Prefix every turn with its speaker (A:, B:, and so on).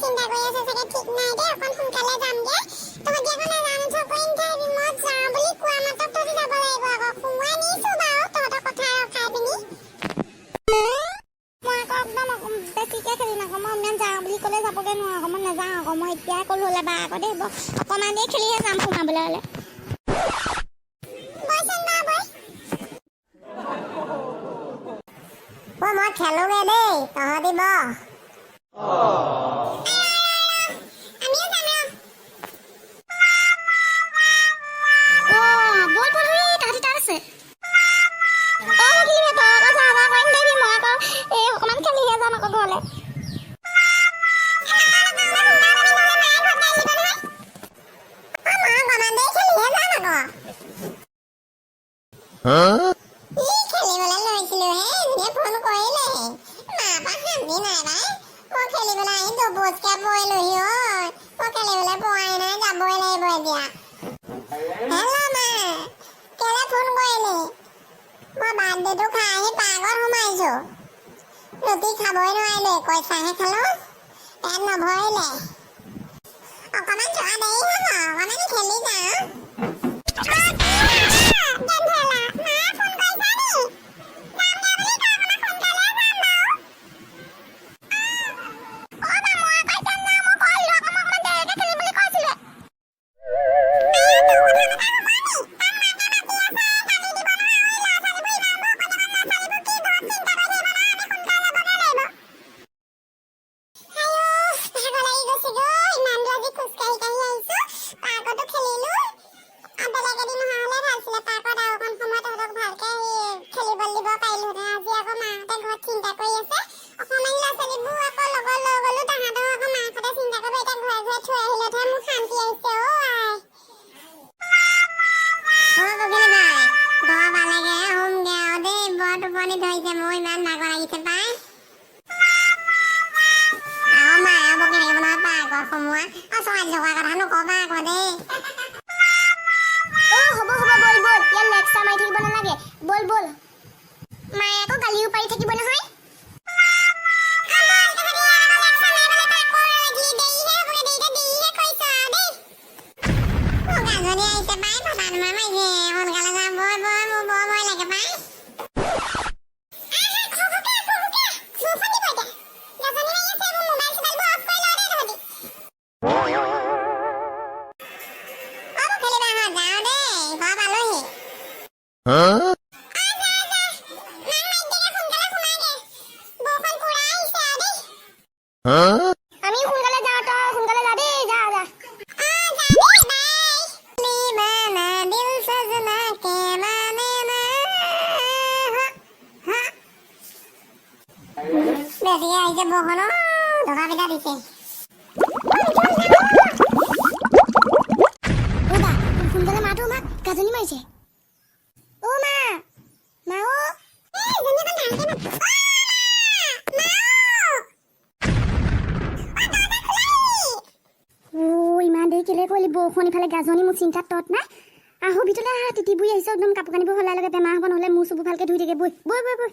A: চিন্তা কৰি আছে চাগে ঠিক নাই দে অকন সোনকালে যাম দে তহঁতি আকৌ নাজানো থ ইণ্টাৰভিউ মই যাওঁ বুলি কোৱা মাত্ৰক তহঁতি যাব লাগিব আকৌ সোমাই নিছো বাৰু তহঁতৰ কথা ৰখাই পিনি মই আকৌ একদম বেছিকে খেলি নাকো মই ইমান যাওঁ বুলি ক'লে যাবগৈ নোৱাৰো আকৌ মই নাযাওঁ আকৌ মই এতিয়া ক'লো হ'লে বা আকৌ দেই অকণমান দেৰি খেলিহে যাম সোমাবলৈ হ'লে মই খেলোগে দেই তহঁতি ব খেলিবলৈ লৈছিলো হে এজনীয়ে ফোন কৰিলে মা পা শান্তি নাই বাই মই খেলিবলৈ আহি দবচকে পৰিলোহি ঐ মই খেলিবলৈ পোৱাই নাই যাবই লাগিব এতিয়া হেল্ল' মা কেলে ফোন কৰিলি মই বাৰ্থডেটো খাই আহি পাৰ্কত সোমাইছো ৰুটি খাবই নোৱাৰিলো কৈছাহে খালো পেট নভৰিলে অকণমান যোৱা দেৰি হ'ব অকণমান খেলি যাওঁ আমি সোনকালে যাওঁ তই সোনকালে যা দেই যা যা বেছিকে আহিছে বৰষুণ ধকা পিঠা দিছে সোনকালে মাতো মাক গাজনি মাৰিছে অ মা মা ইমান দেৰি কেলে কৰিলি বৰষুণ ইফালে গাজনি মোৰ চিন্তাত তত নাই আহো ভিতৰলৈ আহা তিতি বুই আহিছে একদম কাপোৰ কানিবোৰ সলাই লগে বেমাৰ হ'ব নহ'লে মোৰ চুবোৰ ভালকে ধুই থাকে বৈ বৈ বৈ বৈ